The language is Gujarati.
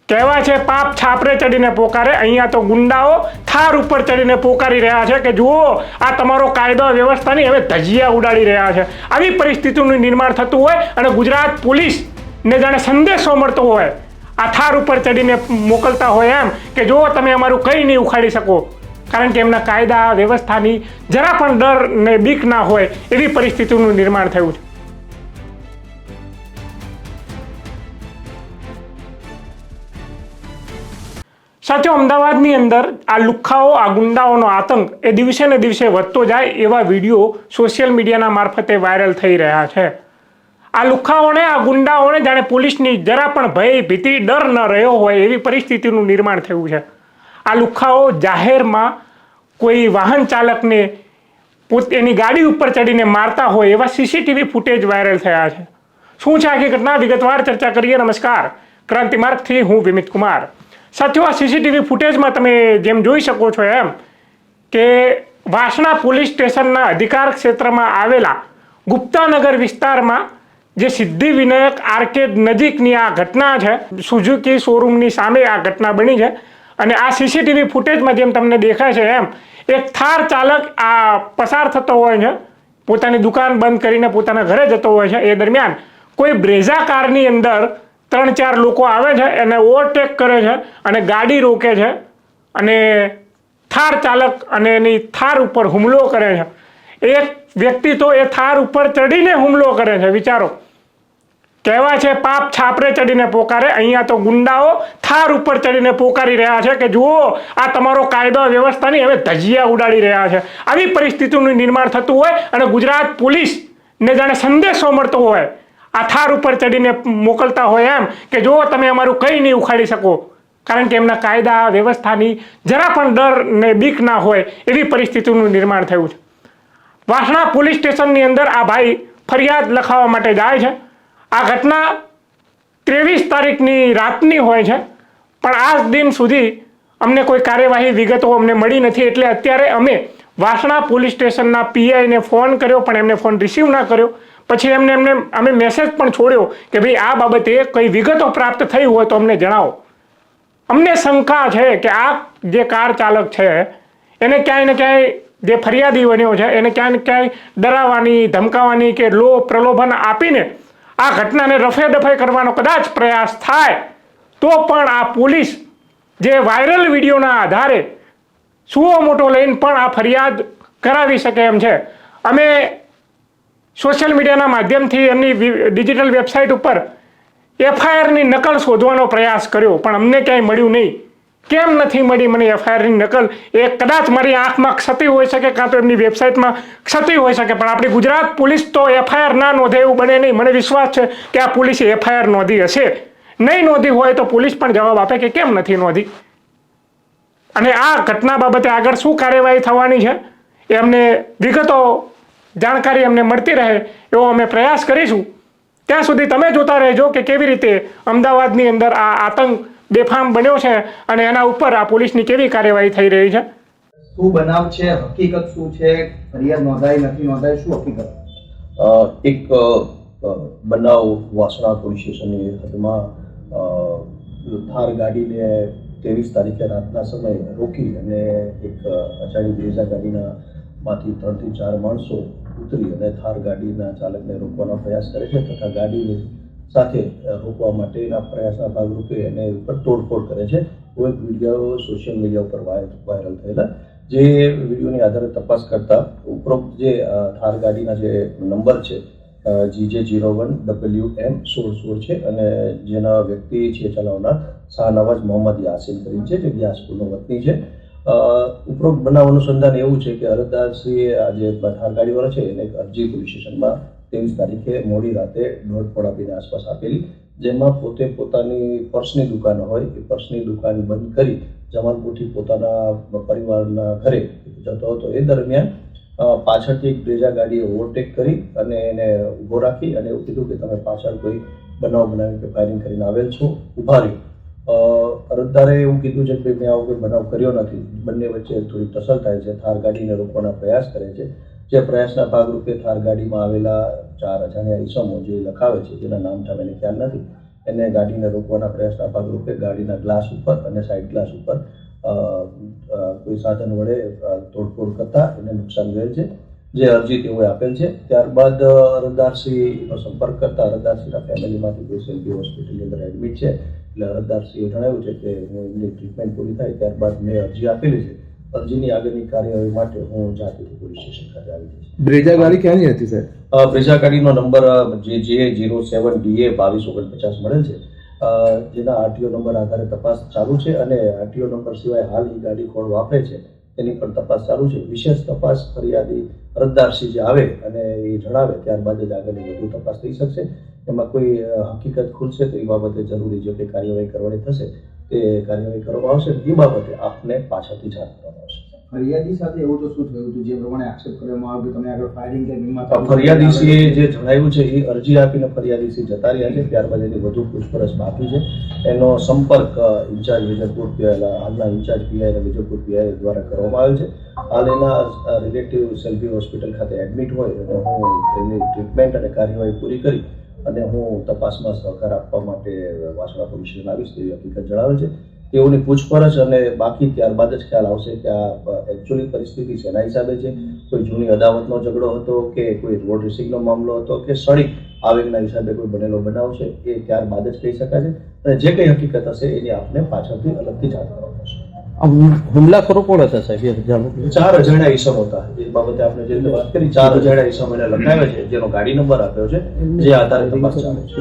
કહેવાય છે પાપ છાપરે ચડીને પોકારે। અહીંયા તો ગુંડાઓ થાર ઉપર ચડીને પોકારી રહ્યા છે કે જુઓ આ તમારો કાયદો વ્યવસ્થાની હવે ધજિયા ઉડાડી રહ્યા છે। આવી પરિસ્થિતિનું નિર્માણ થતું હોય અને ગુજરાત પોલીસને જાણે સંદેશો મળતો હોય, આ થાર ઉપર ચડીને મોકલતા હોય એમ કે જુઓ તમે અમારું કંઈ નહીં ઉખાડી શકો, કારણ કે એમના કાયદા વ્યવસ્થાની જરા પણ ડર ને બીક ના હોય એવી પરિસ્થિતિનું નિર્માણ થયું છે। સાચો અમદાવાદની અંદર આ લુખ્ખાઓ, આ ગુંડાઓનો આતંક એ દિવસે ને દિવસે વધતો જાય એવા વિડીયો સોશિયલ મીડિયાના મારફતે વાયરલ થઈ રહ્યા છે। આ લુખ્ખાઓને, આ ગુંડાઓને જાણે પોલીસની જરા પણ ભય, ભીતિ, ડર ન રહ્યો હોય એવી પરિસ્થિતિનું નિર્માણ થયું છે। આ લુખ્ખાઓ જાહેરમાં કોઈ વાહન ચાલકને એની ગાડી ઉપર ચડીને મારતા હોય એવા સીસીટીવી ફૂટેજ વાયરલ થયા છે। શું છે આખી ઘટના, વિગતવાર ચર્ચા કરીએ। નમસ્કાર, ક્રાંતિ માર્ગથી હું વિમિત કુમાર। સાથીઓ, આ સીસીટીવી ફૂટેજમાં તમે જેમ જોઈ શકો છો એમ કે વાસણા પોલીસ સ્ટેશનના અધિકાર ક્ષેત્રમાં આવેલા ગુપ્તાનગર વિસ્તારમાં જે સિદ્ધિવિનાયક આર્કેડ નજીકની આ ઘટના છે, સુઝુકી શોરૂમની સામે આ ઘટના બની છે। અને આ સીસીટીવી ફૂટેજમાં જેમ તમને દેખાય છે એમ એક થાર ચાલક આ પસાર થતો હોય છે, પોતાની દુકાન બંધ કરીને પોતાના ઘરે જતો હોય છે। એ દરમિયાન કોઈ બ્રેઝા કારની અંદર 3-4 લોકો આવે છે, એને ઓવરટેક કરે છે અને ગાડી રોકે છે અને થાર ચાલક અને એની થાર ઉપર હુમલો કરે છે। એક વ્યક્તિ તો એ થાર ઉપર ચડીને હુમલો કરે છે। વિચારો, કહેવાય છે પાપ છાપરે ચડીને પોકારે। અહીંયા તો ગુંડાઓ થાર ઉપર ચડીને પોકારી રહ્યા છે કે જુઓ આ તમારો કાયદો વ્યવસ્થાની હવે ધજિયા ઉડાડી રહ્યા છે। આવી પરિસ્થિતિનું નિર્માણ થતું હોય અને ગુજરાત પોલીસને જાણે સંદેશો મળતો હોય, આ થાર ઉપર ચડીને મોકલતા હોય એમ કે જુઓ તમે અમારું કંઈ નહીં ઉખાડી શકો, કારણ કે એમના કાયદા વ્યવસ્થાની જરા પણ ડર ને બીક ના હોય એવી પરિસ્થિતિનું નિર્માણ થયું છે। વાસણા પોલીસ સ્ટેશનની અંદર આ ભાઈ ફરિયાદ લખાવવા માટે જાય છે। આ ઘટના 23 તારીખની રાતની હોય છે, પણ આજ દિન સુધી અમને કોઈ કાર્યવાહી વિગતો અમને મળી નથી। એટલે અત્યારે અમે વાસણા પોલીસ સ્ટેશનના પીઆઈને ફોન કર્યો, પણ એમને ફોન રિસીવ ના કર્યો। પછી અમે મેસેજ પણ છોડ્યો કે ભાઈ આ બાબતે કઈ વિગતો પ્રાપ્ત થઈ હોય તો અમને જણાવો। અમને શંકા છે કે આ જે કાર ચાલક છે એને ક્યાંય ને ક્યાંય જે ફરિયાદી બન્યો છે એને ક્યાંય ને ક્યાંય ડરાવવાની, ધમકાવવાની કે પ્રલોભન આપીને આ ઘટનાને રફે દફે કરવાનો કદાચ પ્રયાસ થાય તો પણ આ પોલીસ જે વાયરલ વિડીયોના આધારે સુઓ મોટો લઈને પણ આ ફરિયાદ કરાવી શકે એમ છે। અમે સોશિયલ મીડિયાના માધ્યમથી એમની ડિજિટલ વેબસાઇટ ઉપર એફઆઈઆરની નકલ શોધવાનો પ્રયાસ કર્યો, પણ અમને ક્યાંય મળ્યું નહીં। કેમ નથી મળી મને એફઆઈઆરની નકલ? એ કદાચ મારી આંખમાં ક્ષતિ હોઈ શકે, કાં તો એમની વેબસાઇટમાં ક્ષતિ હોઈ શકે, પણ આપણી ગુજરાત પોલીસ તો એફઆઈઆર ના નોંધે એવું બને નહીં। મને વિશ્વાસ છે કે આ પોલીસે એફઆઈઆર નોંધી હશે। નહીં નોંધી હોય તો પોલીસ પણ જવાબ આપે કે કેમ નથી નોંધી। અને આ ઘટના બાબતે આગળ શું કાર્યવાહી થવાની છે એ અમને વિગતો, જાણકારી અમને મળતી રહે એવો અમે પ્રયાસ કરીશું। ત્યાં સુધી તમે જોતા રહેજો કે કેવી રીતે અમદાવાદની અંદર આ આતંક બેફામ બન્યો છે અને એના ઉપર આ પોલીસની કેવી કાર્યવાહી થઈ રહી છે। શું બનાવ છે, હકીકત શું છે, ફરિયાદ નોંધાઈ નથી નોંધાઈ, શું હકીકત? એક બનાવ વાસણા પોલીસ સ્ટેશનની હદમાં થાર ગાડીને 23 તારીખે રાતના સમયે રોકી અને એક અજાણી બ્રેઝા ગાડીના માંથી 3 થી 4 માણસો ઉતરી અને થાર ગાડીના ચાલકને રોકવાનો પ્રયાસ કરે છે તથા ગાડીની સાથે રોકવા માટેના પ્રયાસના ભાગરૂપે એને ઉપર તોડફોડ કરે છે। કોઈ વિડીયો સોશિયલ મીડિયા ઉપર વાયરલ થયેલા, જે વિડીયોની આધારે તપાસ કરતા ઉપરોક્ત જે થાર ગાડીના જે નંબર છે GJ01WM1616 છે અને જેના વ્યક્તિ છે ચલાવનાર શાહનવાજ મોહમ્મદ યાસીન કરી છે, જે ગ્યાસપુરનો વતની છે। ઉપરોક્ત બનાવ અનુસંધાન એવું છે કે અરજદારશ્રીએ આ જે થાર ગાડીવાળા છે એને એક અરજી પોલીસ સ્ટેશનમાં 23 તારીખે મોડી રાતે 1:30 આસપાસ આપેલી, જેમાં પોતે પોતાની પર્સની દુકાન હોય એ પર્સની દુકાન બંધ કરી જમાલપુરથી પોતાના પરિવારના ઘરે જતો હતો। એ દરમિયાન પાછળથી એક બ્રેઝા ગાડીએ ઓવરટેક કરી અને એને ઊભો રાખી અને એવું કીધું કે તમે પાછળ કોઈ બનાવ બનાવી કે ફાયરિંગ કરીને આવેલ છો, ઊભા રહ્યો। અરજદારે એવું કીધું છે કે મેં આવો કોઈ બનાવ કર્યો નથી। બંને વચ્ચે થોડી ટસલ થાય છે, થાર ગાડીને રોકવાના પ્રયાસ કરે છે। જે પ્રયાસના ભાગરૂપે થાર ગાડીમાં આવેલા 4 અજાણ્યા ઈસમો જે લખાવે છે, જેના નામ ઠામ એને ખ્યાલ નથી, એને ગાડીને રોકવાના પ્રયાસના ભાગરૂપે ગાડીના ગ્લાસ ઉપર અને સાઈડ ગ્લાસ ઉપર કોઈ સાધન વડે તોડફોડ કરતા એને નુકસાન ગયેલ છે, જે અરજી તેઓએ આપેલ છે. ત્યારબાદ અરજદારશ્રીનો સંપર્ક કરતા અરજદારશ્રીના ફેમિલીમાંથી કોઈ સેલ્ફી હોસ્પિટલની અંદર એડમિટ છે, એટલે અરજદારશ્રીએ જણાવ્યું છે કે હું એમની ટ્રીટમેન્ટ પૂરી થાય ત્યારબાદ મેં અરજી આપેલી છે. અરજીની આગળની કાર્યવાહી માટે હું જાતેથી પોલીસ સ્ટેશન ખાતે આવી જઈશ. બ્રેઝા ગાડી ક્યાંની હતી સાહેબ? બ્રેઝા ગાડીનો નંબર JJ07DA2249 મળેલ છે, જેના આરટીઓ નંબર આધારે તપાસ ચાલુ છે અને આરટીઓ નંબર સિવાય હાલ એ ગાડી કોણ વાપરે છે તેની પણ તપાસ ચાલુ છે. વિશેષ તપાસ ફરિયાદી અરજદારશ્રી જે આવે અને એ જણાવે ત્યારબાદ જ આગળની વધુ તપાસ થઈ શકશે. એમાં કોઈ હકીકત ખુલશે તો એ બાબતે જરૂરી જે કંઈ કાર્યવાહી કરવાની થશે તે કાર્યવાહી કરવામાં આવશે. એ બાબતે આપને પાછળથી જાણ કરવામાં આવશે. ફરિયાદી સાથે એવું તો શું થયું હતું જે પ્રમાણે આક્ષેપ કરવામાં આવ્યો તમે આગળ ફાયરિંગ કે ફરિયાદીશ્રીએ જે જણાવ્યું છે એ અરજી આપીને ફરિયાદીશ્રી જતા રહ્યા છે, ત્યારબાદ એની વધુ પૂછપરછ બાકી છે. એનો સંપર્ક ઇન્ચાર્જ વિજયપુર હાલના ઇન્ચાર્જ પીઆઈ અને વિજયપુર પીઆઈ દ્વારા કરવામાં આવ્યો છે. હાલ એના રિલેટિવ સેલ્ફી હોસ્પિટલ ખાતે એડમિટ હોય અને હું એની ટ્રીટમેન્ટ અને કાર્યવાહી પૂરી કરી અને હું તપાસમાં સહકાર આપવા માટે વાસણા પોલીસ સ્ટેશન આવીશ તેવી હકીકત જણાવે છે. તેઓની પૂછપરછ અને બાકી ત્યારબાદ જ ખ્યાલ આવશે કે આ એકચ્યુઅલી પરિસ્થિતિ શેના હિસાબે છે, કોઈ જૂની અદાવતનો ઝઘડો હતો કે કોઈ રોડ રેસિંગનો મામલો હતો કે સળિક આવેગના હિસાબે કોઈ બનેલો બનાવ છે, એ ત્યારબાદ જ કહી શકાશે. અને જે કંઈ હકીકત હશે એની આપને પાછળથી અલગથી જાણ કરવામાં આવશે. હુમલાખોરો કોણ હતા સાહેબ? 4 અજાણ્યા ઈસમો હતા. એ બાબતે આપણે જે રીતે વાત કરી 4 અજાણ્યા ઈસમો એને લખાવ્યા છે, જેનો ગાડી નંબર આપ્યો છે, જે આધારે તપાસ ચાલે છે.